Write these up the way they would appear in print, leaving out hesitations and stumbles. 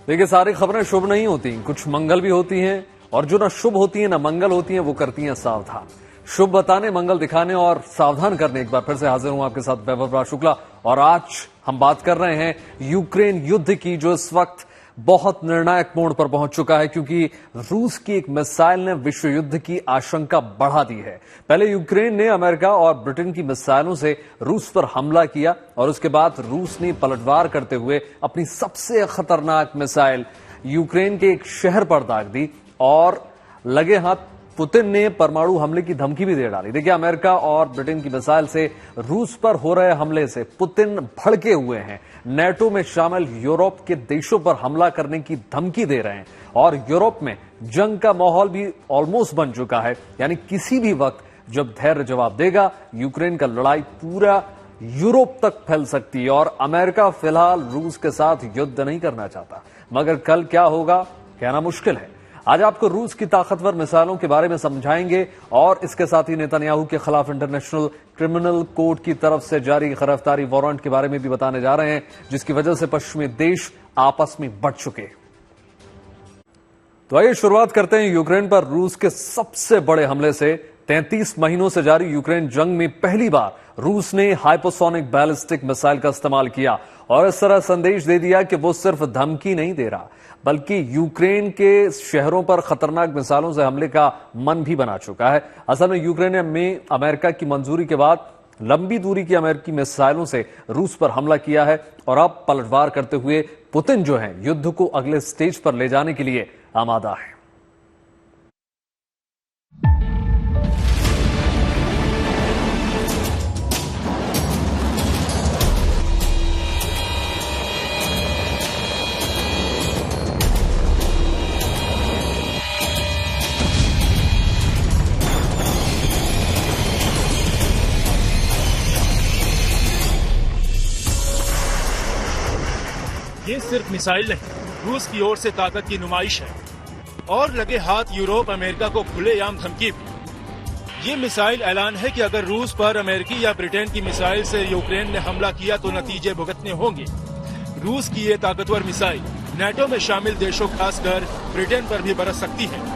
देखिए, सारी खबरें शुभ नहीं होती, कुछ मंगल भी होती हैं, और जो ना शुभ होती हैं ना मंगल होती हैं, वो करती हैं सावधान। शुभ बताने, मंगल दिखाने और सावधान करने एक बार फिर से हाजिर हूं आपके साथ वैभव शुक्ला। और आज हम बात कर रहे हैं यूक्रेन युद्ध की, जो इस वक्त बहुत निर्णायक मोड़ पर पहुंच चुका है, क्योंकि रूस की एक मिसाइल ने विश्व युद्ध की आशंका बढ़ा दी है। पहले यूक्रेन ने अमेरिका और ब्रिटेन की मिसाइलों से रूस पर हमला किया और उसके बाद रूस ने पलटवार करते हुए अपनी सबसे खतरनाक मिसाइल यूक्रेन के एक शहर पर दाग दी और लगे हाथ पुतिन ने परमाणु हमले की धमकी भी दे डाली। देखिए, अमेरिका और ब्रिटेन की मिसाइल से रूस पर हो रहे हमले से पुतिन भड़के हुए हैं। नेटो में शामिल यूरोप के देशों पर हमला करने की धमकी दे रहे हैं और यूरोप में जंग का माहौल भी ऑलमोस्ट बन चुका है। यानी किसी भी वक्त जब धैर्य जवाब देगा, यूक्रेन का लड़ाई पूरा यूरोप तक फैल सकती है। और अमेरिका फिलहाल रूस के साथ युद्ध नहीं करना चाहता, मगर कल क्या होगा कहना मुश्किल है। आज आपको रूस की ताकतवर मिसाइलों के बारे में समझाएंगे और इसके साथ ही नेतन्याहू के खिलाफ इंटरनेशनल क्रिमिनल कोर्ट की तरफ से जारी गिरफ्तारी वारंट के बारे में भी बताने जा रहे हैं, जिसकी वजह से पश्चिमी देश आपस में बढ़ चुके। तो आइए शुरुआत करते हैं यूक्रेन पर रूस के सबसे बड़े हमले से। 33 महीनों से जारी यूक्रेन जंग में पहली बार रूस ने हाइपरसोनिक बैलिस्टिक मिसाइल का इस्तेमाल किया और इस तरह संदेश दे दिया कि वो सिर्फ धमकी नहीं दे रहा, बल्कि यूक्रेन के शहरों पर खतरनाक मिसाइलों से हमले का मन भी बना चुका है। असल में यूक्रेन में अमेरिका की मंजूरी के बाद लंबी दूरी की अमेरिकी मिसाइलों से रूस पर हमला किया है और अब पलटवार करते हुए पुतिन जो है युद्ध को अगले स्टेज पर ले जाने के लिए आमादा है। ये सिर्फ मिसाइल नहीं, रूस की ओर से ताकत की नुमाइश है और लगे हाथ यूरोप अमेरिका को खुलेआम धमकी भी। ये मिसाइल ऐलान है कि अगर रूस पर अमेरिकी या ब्रिटेन की मिसाइल से यूक्रेन ने हमला किया तो नतीजे भुगतने होंगे। रूस की ये ताकतवर मिसाइल नेटो में शामिल देशों, खासकर ब्रिटेन पर भी बरस सकती है।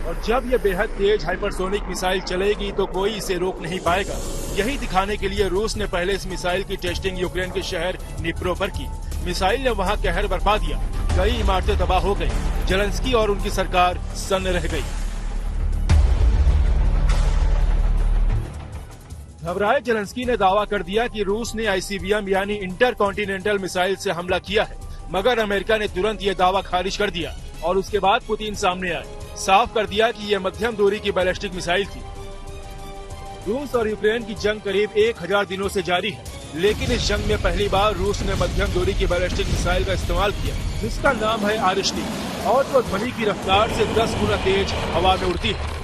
और जब ये बेहद तेज हाइपरसोनिक मिसाइल चलेगी तो कोई इसे रोक नहीं पाएगा। यही दिखाने के लिए रूस ने पहले इस मिसाइल की टेस्टिंग यूक्रेन के शहर निप्रो पर की। मिसाइल ने वहां कहर बरपा दिया, कई इमारतें तबाह हो गई, जेलेंस्की और उनकी सरकार सन्न रह गई। घबराए जेलेंस्की ने दावा कर दिया कि रूस ने आईसीबीएम यानी इंटर कॉन्टिनेंटल मिसाइल से हमला किया है, मगर अमेरिका ने तुरंत ये दावा खारिज कर दिया और उसके बाद पुतिन सामने आए, साफ कर दिया कि ये मध्यम दूरी की बैलिस्टिक मिसाइल थी। रूस और यूक्रेन की जंग करीब 1000 दिनों से जारी है, लेकिन इस जंग में पहली बार रूस ने मध्यम दूरी की बैलिस्टिक मिसाइल का इस्तेमाल किया, जिसका नाम है आरिश्टी और वो ध्वनि की रफ्तार से 10 गुना तेज हवा में उड़ती है।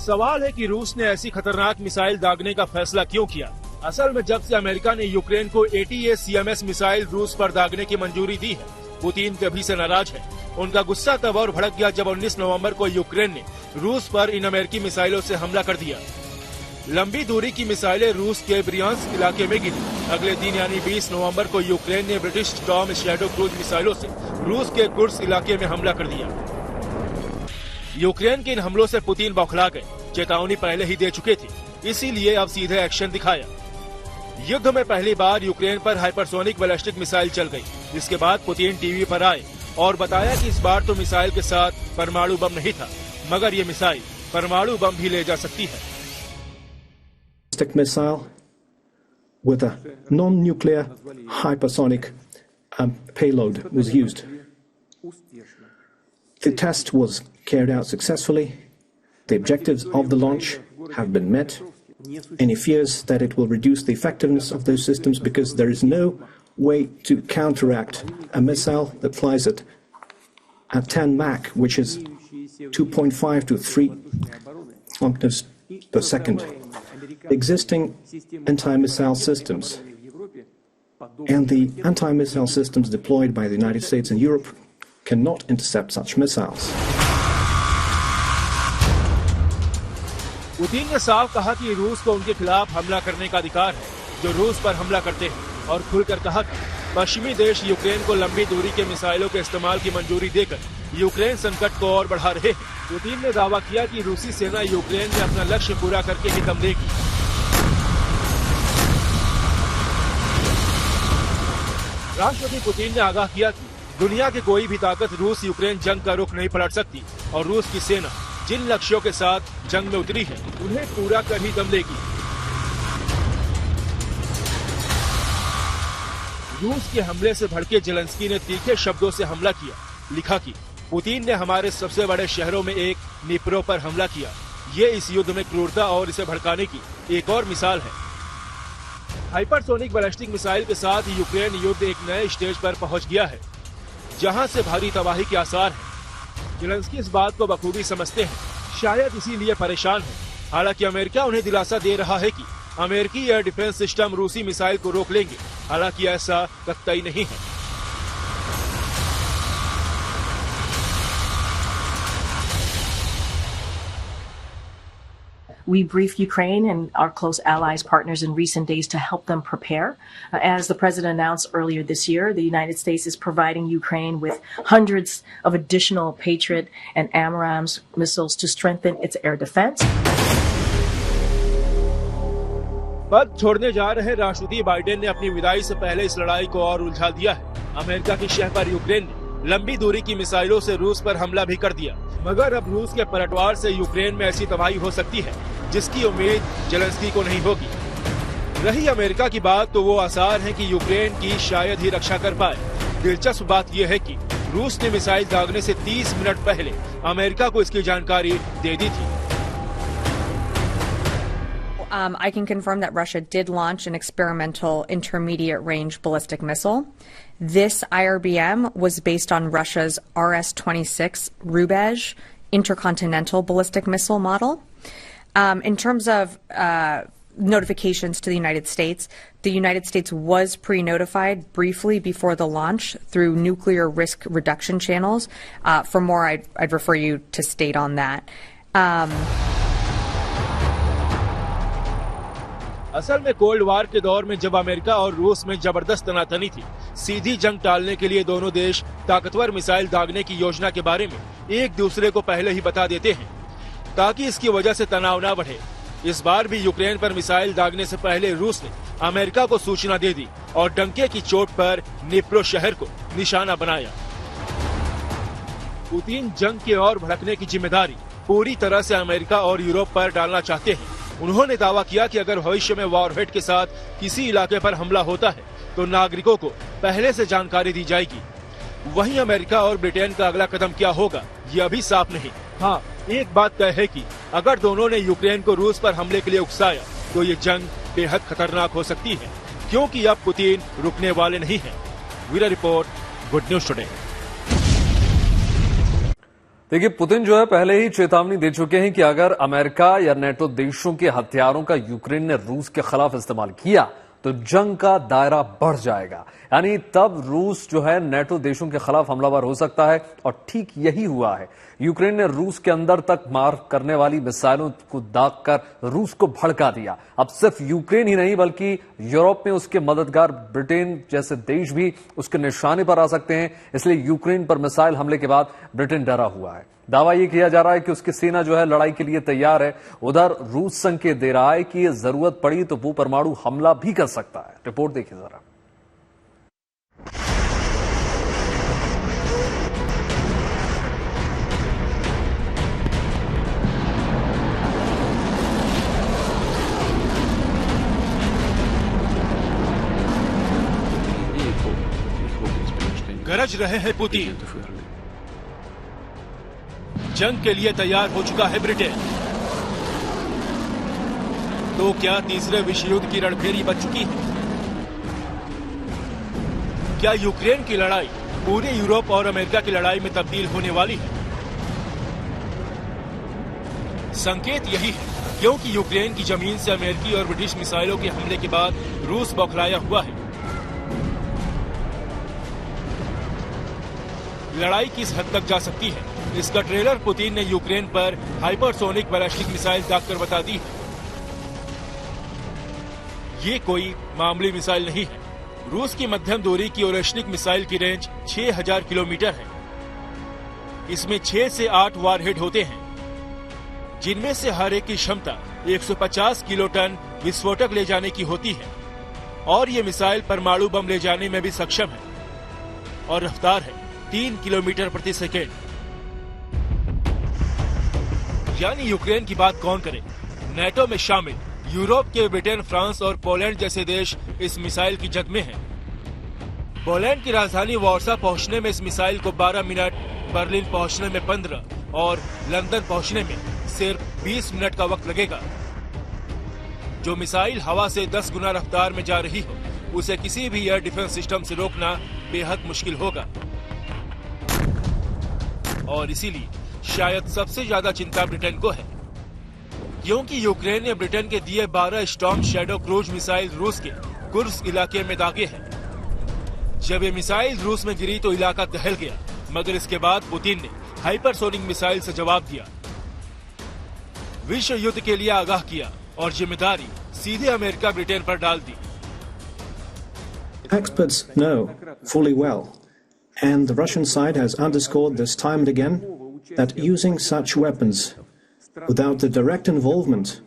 सवाल है कि रूस ने ऐसी खतरनाक मिसाइल दागने का फैसला क्यों किया। असल में जब से अमेरिका ने यूक्रेन को ATACMS मिसाइल रूस पर दागने की मंजूरी दी है, पुतिन कभी से नाराज है। उनका गुस्सा तब और भड़क गया जब 19 नवंबर को यूक्रेन ने रूस पर इन अमेरिकी मिसाइलों से हमला कर दिया। लंबी दूरी की मिसाइलें रूस के ब्रियांस्क इलाके में गिरी। अगले दिन यानी 20 नवंबर को यूक्रेन ने ब्रिटिश स्टॉर्म शैडो क्रूज मिसाइलों से रूस के कुर्स्क इलाके में हमला कर दिया। यूक्रेन के इन हमलों से पुतिन बौखला गए, चेतावनी पहले ही दे चुके थे, इसीलिए अब सीधे एक्शन दिखाया। युद्ध में पहली बार यूक्रेन पर हाइपरसोनिक बैलिस्टिक मिसाइल चल गई, जिसके बाद पुतिन टीवी पर आए और बताया कि इस बार तो मिसाइल के साथ परमाणु बम नहीं था, मगर ये मिसाइल परमाणु बम भी ले जा सकती है। Missile with a non-nuclear hypersonic payload was used. The test was carried out successfully. The objectives of the launch have been met. Any fears that it will reduce the effectiveness of those systems, because there is no way to counteract a missile that flies at 10 Mach, which is 2.5 to 3 kilometers per second. Existing anti-missile systems and the anti-missile systems deployed by the United States and Europe cannot intercept such missiles. Putin ने साफ कहा कि रूस को उनके खिलाफ हमला करने का अधिकार है जो रूस पर हमला करते हैं, और खुलकर कहा कि पश्चिमी देश यूक्रेन को लंबी दूरी के मिसाइलों के इस्तेमाल की मंजूरी देकर यूक्रेन संकट को और बढ़ा रहे हैं। पुतिन ने दावा किया कि रूसी सेना यूक्रेन में अपना लक्ष्य पूरा करके ही दम लेगी। राष्ट्रपति पुतिन ने आगाह किया कि दुनिया की कोई भी ताकत रूस यूक्रेन जंग का रुख नहीं पलट सकती और रूस की सेना जिन लक्ष्यों के साथ जंग में उतरी है उन्हें पूरा कर ही दम लेगी। रूस के हमले से भड़के जेलेंस्की ने तीखे शब्दों से हमला किया, लिखा कि पुतिन ने हमारे सबसे बड़े शहरों में एक निप्रो पर हमला किया। ये इस युद्ध में क्रूरता और इसे भड़काने की एक और मिसाल है। हाइपरसोनिक बैलिस्टिक मिसाइल के साथ यूक्रेन युद्ध एक नए स्टेज पर पहुंच गया है, जहां से भारी तबाही के आसार हैं। जेलेंस्की इस बात को बखूबी समझते हैं, शायद इसीलिए परेशान हैं। हालांकि अमेरिका उन्हें दिलासा दे रहा है कि अमेरिकी एयर डिफेंस सिस्टम रूसी मिसाइल को रोक लेंगे। हालांकि ऐसा कतई नहीं है। We briefed Ukraine and our close allies, partners in recent days to help them prepare. As the president announced earlier this year, the United States is providing Ukraine with hundreds of additional Patriot and AMRAAMS missiles to strengthen its air defense. पद छोड़ने जा रहे राष्ट्रपति Biden ने अपनी विदाई से पहले इस लड़ाई को और उलझा दिया है। अमेरिका की शह पर यूक्रेन ने लंबी दूरी की मिसाइलों से रूस पर हमला भी कर दिया, मगर अब रूस के पलटवार से यूक्रेन में ऐसी तबाही हो सकती है जिसकी उम्मीद जेलेंस्की को नहीं होगी। रही अमेरिका की बात, तो वो आसार है कि यूक्रेन की शायद ही रक्षा कर पाए। दिलचस्प बात यह है कि रूस ने मिसाइल दागने से 30 मिनट पहले अमेरिका को इसकी जानकारी दे दी थी। I can confirm that Russia did launch an experimental intermediate range ballistic missile. This IRBM was based on Russia's RS-26 Rubezh intercontinental ballistic missile model. In terms of notifications to the United States was pre-notified briefly before the launch through nuclear risk reduction channels. For more, I'd refer you to state on that. असल में cold war के दौर में जब America और रूस में जबरदस्त तनातनी थी, सीधी जंग टालने के लिए दोनों देश ताकतवर मिसाइल दागने की योजना के बारे में एक दूसरे को पहले ही बता देते हैं ताकि इसकी वजह से तनाव न बढ़े। इस बार भी यूक्रेन पर मिसाइल दागने से पहले रूस ने अमेरिका को सूचना दे दी और डंके की चोट पर निप्रो शहर को निशाना बनाया। पुतिन जंग के और भड़कने की जिम्मेदारी पूरी तरह से अमेरिका और यूरोप पर डालना चाहते हैं। उन्होंने दावा किया कि अगर भविष्य में वॉरहेड के साथ किसी इलाके पर हमला होता है तो नागरिकों को पहले से जानकारी दी जाएगी। वहीं अमेरिका और ब्रिटेन का अगला कदम क्या होगा, ये अभी साफ नहीं। हाँ, एक बात तय है कि अगर दोनों ने यूक्रेन को रूस पर हमले के लिए उकसाया तो ये जंग बेहद खतरनाक हो सकती है, क्योंकि अब पुतिन रुकने वाले नहीं हैं। Bureau report, good news today. देखिए, पुतिन जो है पहले ही चेतावनी दे चुके हैं कि अगर अमेरिका या नेटो देशों के हथियारों का यूक्रेन ने रूस के खिलाफ इस्तेमाल किया तो जंग का दायरा बढ़ जाएगा, यानी तब रूस जो है नेटो देशों के खिलाफ हमलावर हो सकता है। और ठीक यही हुआ है। यूक्रेन ने रूस के अंदर तक मार करने वाली मिसाइलों को दागकर रूस को भड़का दिया। अब सिर्फ यूक्रेन ही नहीं बल्कि यूरोप में उसके मददगार ब्रिटेन जैसे देश भी उसके निशाने पर आ सकते हैं। इसलिए यूक्रेन पर मिसाइल हमले के बाद ब्रिटेन डरा हुआ है। दावा यह किया जा रहा है कि उसकी सेना जो है लड़ाई के लिए तैयार है। उधर रूस संकेत दे रहा है कि जरूरत पड़ी तो वो परमाणु हमला भी कर सकता है। रिपोर्ट देखिए जरा। गरज रहे हैं पुतिन, जंग के लिए तैयार हो चुका है ब्रिटेन। तो क्या तीसरे विश्व युद्ध की रणभेरी बच चुकी है? क्या यूक्रेन की लड़ाई पूरे यूरोप और अमेरिका की लड़ाई में तब्दील होने वाली है? संकेत यही है, क्योंकि यूक्रेन की जमीन से अमेरिकी और ब्रिटिश मिसाइलों के हमले के बाद रूस बौखलाया हुआ है। लड़ाई किस हद तक जा सकती है, इसका ट्रेलर पुतिन ने यूक्रेन पर हाइपरसोनिक बैलिस्टिक मिसाइल दागकर बता दी है। ये कोई मामूली मिसाइल नहीं है। रूस की मध्यम दूरी की ओरेशनिक मिसाइल की रेंज 6000 किलोमीटर है। इसमें 6 से 8 वारहेड होते हैं, जिनमें से हर एक की क्षमता 150 किलोटन विस्फोटक ले जाने की होती है और ये मिसाइल परमाणु बम ले जाने में भी सक्षम है और रफ्तार है 3 किलोमीटर प्रति सेकेंड। यानी यूक्रेन की बात कौन करे। नेटो में शामिल यूरोप के ब्रिटेन, फ्रांस और पोलैंड जैसे देश इस मिसाइल की जद में हैं। पोलैंड की राजधानी वार्सा पहुंचने में इस मिसाइल को 12 मिनट, बर्लिन पहुंचने में 15 और लंदन पहुंचने में सिर्फ 20 मिनट का वक्त लगेगा। जो मिसाइल हवा से 10 गुना रफ्तार में जा रही हो, उसे किसी भी एयर डिफेंस सिस्टम से रोकना बेहद मुश्किल होगा। और इसीलिए शायद सबसे ज्यादा चिंता ब्रिटेन को है, क्योंकि यूक्रेन ने ब्रिटेन के दिए 12 स्टॉर्म शैडो क्रूज मिसाइल रूस के कुर्स्क इलाके में दागे हैं। जब ये मिसाइल रूस में गिरी तो इलाका दहल गया, मगर इसके बाद पुतिन ने हाइपरसोनिक मिसाइल से जवाब दिया, विश्व युद्ध के लिए आगाह किया और जिम्मेदारी सीधे अमेरिका ब्रिटेन पर डाल दी। Experts know fully well, and the Russian side has underscored this time and again, that using such weapons without the direct involvement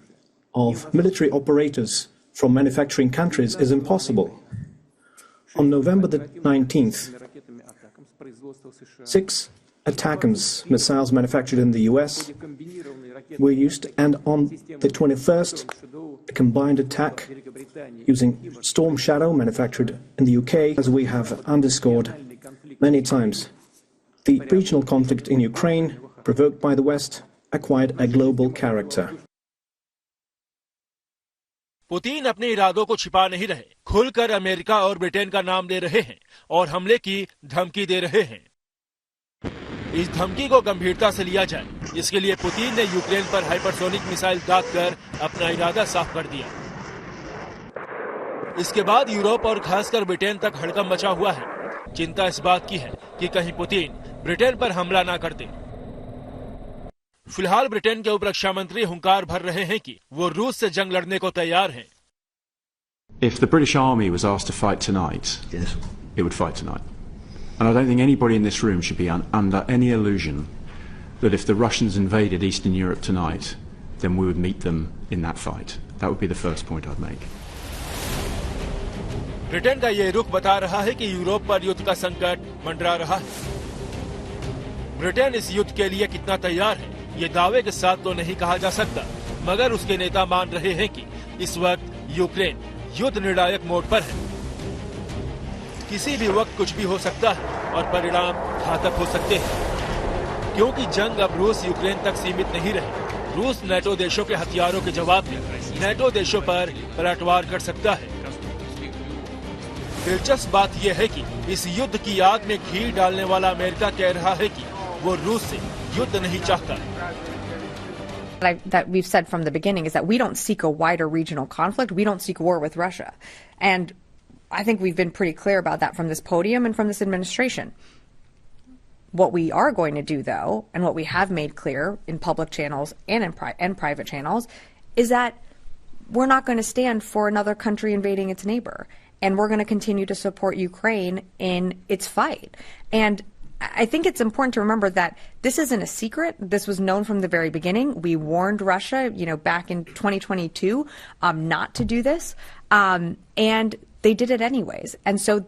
of military operators from manufacturing countries is impossible. On November the 19th, 6 ATACMS missiles manufactured in the US were used, and on the 21st, a combined attack using Storm Shadow manufactured in the UK, as we have underscored many times. The regional conflict in Ukraine, provoked by the West, acquired a global character. Putin अपने इरादों को छिपा नहीं रहे, खुलकर America और Britain का नाम ले रहे हैं और हमले की धमकी दे रहे हैं। इस धमकी को गंभीरता से लिया जाए, इसके लिए पुतिन ने यूक्रेन पर हाइपरसोनिक मिसाइल दागकर अपना इरादा साफ कर दिया। इसके बाद यूरोप और खासकर ब्रिटेन तक हड़कंप मचा हुआ है। चिंता इस बात की है कि कहीं पुतिन ब्रिटेन पर हमला ना कर दे। फिलहाल ब्रिटेन के उप रक्षा मंत्री हुंकार भर रहे हैं कि वो रूस से जंग लड़ने को तैयार हैं। If the British Army was asked to fight tonight, Yes. it would fight tonight. And I don't think anybody in this room should be under any illusion that if the Russians invaded Eastern Europe tonight, then we would meet them in that fight. That would be the first point I'd make. Britain का ये रुख बता रहा है कि Europe पर युद्ध का संकट मंडरा रहा है। ब्रिटेन इस युद्ध के लिए कितना तैयार है, ये दावे के साथ तो नहीं कहा जा सकता, मगर उसके नेता मान रहे हैं कि इस वक्त यूक्रेन युद्ध निर्णायक मोड पर है। किसी भी वक्त कुछ भी हो सकता है और परिणाम घातक हो सकते हैं, क्योंकि जंग अब रूस यूक्रेन तक सीमित नहीं रही। रूस नेटो देशों के हथियारों के जवाब में नेटो देशों पर पलटवार कर सकता है। दिलचस्प बात यह है कि इस युद्ध की आग में घी डालने वाला अमेरिका कह रहा है कि वो रूस से युद्ध नहीं चाहता। That we've said from the beginning is that we don't seek a wider regional conflict. We don't seek war with Russia. And I think we've been pretty clear about that from this podium and from this administration. What we are going to do, though, and what we have made clear in public channels and in private channels, is that we're not going to stand for another country invading its neighbor. And we're going to continue to support Ukraine in its fight. And I think it's important to remember that this isn't a secret. This was known from the very beginning. We warned Russia, back in 2022, not to do this. And they did it anyways. And so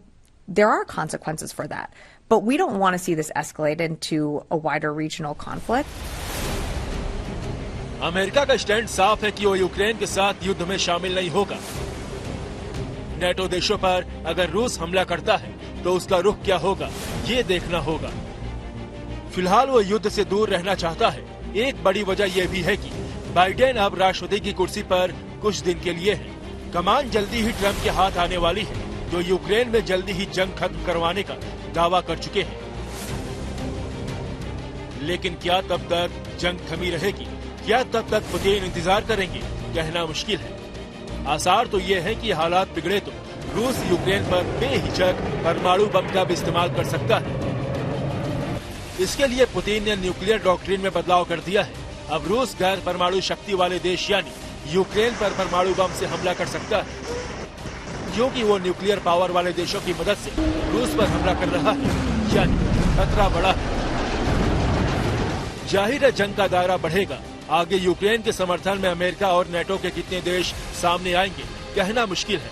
there are consequences for that. But we don't want to see this escalate into a wider regional conflict. America का stand साफ है कि वो Ukraine के साथ युद्ध में शामिल नहीं होगा। नेटो देशों पर अगर रूस हमला करता है तो उसका रुख क्या होगा, ये देखना होगा। फिलहाल वो युद्ध से दूर रहना चाहता है। एक बड़ी वजह यह भी है कि बाइडेन अब राष्ट्रपति की कुर्सी पर कुछ दिन के लिए है। कमान जल्दी ही ट्रंप के हाथ आने वाली है, जो यूक्रेन में जल्दी ही जंग खत्म करवाने का दावा कर चुके हैं। लेकिन क्या तब तक जंग थमी रहेगी? क्या तब तक पुतिन इंतजार करेंगे? कहना मुश्किल है। आसार तो ये है कि हालात बिगड़े तो रूस यूक्रेन पर बेहिचक परमाणु बम का भी इस्तेमाल कर सकता है। इसके लिए पुतिन ने न्यूक्लियर डॉक्ट्रिन में बदलाव कर दिया है। अब रूस गैर परमाणु शक्ति वाले देश यानी यूक्रेन पर परमाणु बम से हमला कर सकता है, क्योंकि वो न्यूक्लियर पावर वाले देशों की मदद से रूस पर हमला कर रहा है, यानी खतरा बढ़ा है। जाहिर है जंग का दायरा बढ़ेगा। आगे यूक्रेन के समर्थन में अमेरिका और नेटो के कितने देश सामने आएंगे कहना मुश्किल है,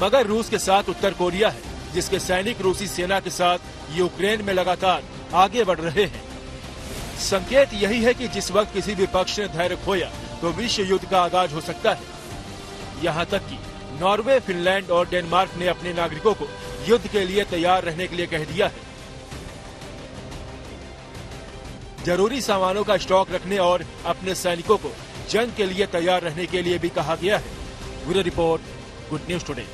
मगर रूस के साथ उत्तर कोरिया है, जिसके सैनिक रूसी सेना के साथ यूक्रेन में लगातार आगे बढ़ रहे हैं। संकेत यही है कि जिस वक्त किसी भी पक्ष ने धैर्य खोया तो विश्व युद्ध का आगाज हो सकता है। यहाँ तक कि नॉर्वे, फिनलैंड और डेनमार्क ने अपने नागरिकों को युद्ध के लिए तैयार रहने के लिए कह दिया है। जरूरी सामानों का स्टॉक रखने और अपने सैनिकों को जंग के लिए तैयार रहने के लिए भी कहा गया है। Bureau report, good news today.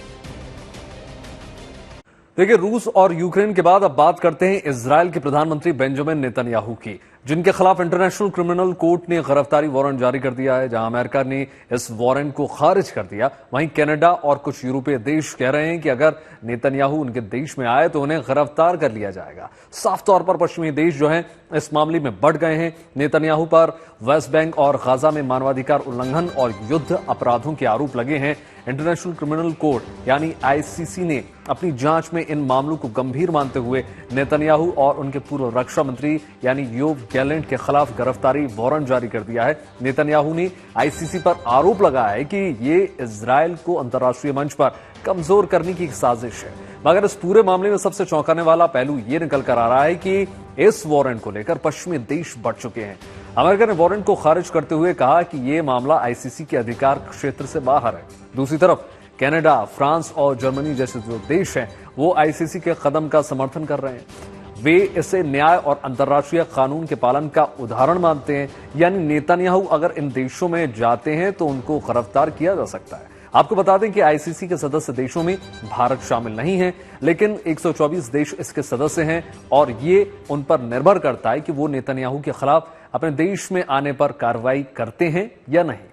देखिए, रूस और यूक्रेन के बाद अब बात करते हैं इजरायल के प्रधानमंत्री बेंजामिन नेतन्याहू की, जिनके खिलाफ इंटरनेशनल क्रिमिनल कोर्ट ने गिरफ्तारी वारंट जारी कर दिया है। जहां अमेरिका ने इस वारंट को खारिज कर दिया, वहीं कनाडा और कुछ यूरोपीय देश कह रहे हैं कि अगर नेतन्याहू उनके देश में आए तो उन्हें गिरफ्तार कर लिया जाएगा। साफ तौर पर पश्चिमी देश जो हैं इस मामले में बढ़ गए हैं। नेतन्याहू पर वेस्ट बैंक और गाजा में मानवाधिकार उल्लंघन और युद्ध अपराधों के आरोप लगे हैं। इंटरनेशनल क्रिमिनल कोर्ट यानी आईसीसी ने अपनी जांच में इन मामलों को गंभीर मानते हुए नेतन्याहू और उनके पूर्व रक्षा मंत्री यानी योव गैलेंट के खिलाफ गिरफ्तारी वारंट जारी कर दिया है। नेतन्याहू ने आईसीसी पर आरोप लगाया है कि ये इजरायल को अंतर्राष्ट्रीय मंच पर कमजोर करने की एक साजिश है। मगर इस पूरे मामले में सबसे चौंकाने वाला पहलू ये निकल कर आ रहा है कि इस वारंट को लेकर पश्चिमी देश बढ़ चुके हैं। अमेरिका ने वारंट को खारिज करते हुए कहा कि यह मामला आईसीसी के अधिकार क्षेत्र से बाहर है। दूसरी तरफ कनाडा, फ्रांस और जर्मनी जैसे जो देश हैं वो आईसीसी के कदम का समर्थन कर रहे हैं। वे इसे न्याय और अंतर्राष्ट्रीय कानून के पालन का उदाहरण मानते हैं, यानी नेतन्याहू अगर इन देशों में जाते हैं तो उनको गिरफ्तार किया जा सकता है। आपको बता दें कि आईसीसी के सदस्य देशों में भारत शामिल नहीं है, लेकिन 124 देश इसके सदस्य हैं और ये उन पर निर्भर करता है कि वो नेतन्याहू के खिलाफ अपने देश में आने पर कार्रवाई करते हैं या नहीं।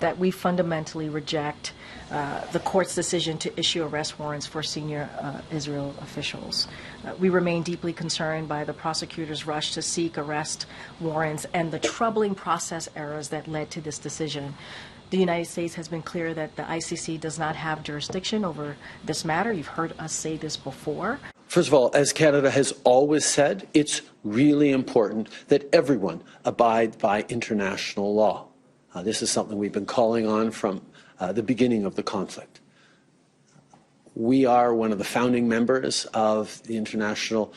That we fundamentally reject the court's decision to issue arrest warrants for senior Israel officials. We remain deeply concerned by the prosecutor's rush to seek arrest warrants and the troubling process errors that led to this decision. The United States has been clear that the ICC does not have jurisdiction over this matter. You've heard us say this before. First of all, as Canada has always said, it's really important that everyone abide by international law. This is something we've been calling on from the beginning of the conflict. We are one of the founding members of the International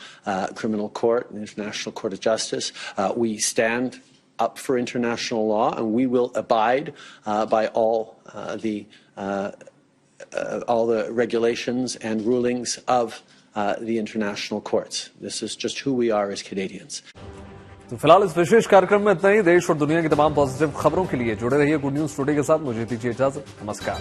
Criminal Court, the International Court of Justice. We stand up for international law, and we will abide by all the regulations and rulings of the international courts. This is just who we are as Canadians. तो फिलहाल इस विशेष कार्यक्रम में इतना ही। देश और दुनिया की तमाम पॉजिटिव खबरों के लिए जुड़े रहिए गुड न्यूज टुडे के साथ। मुझे दीजिए इजाजत। नमस्कार।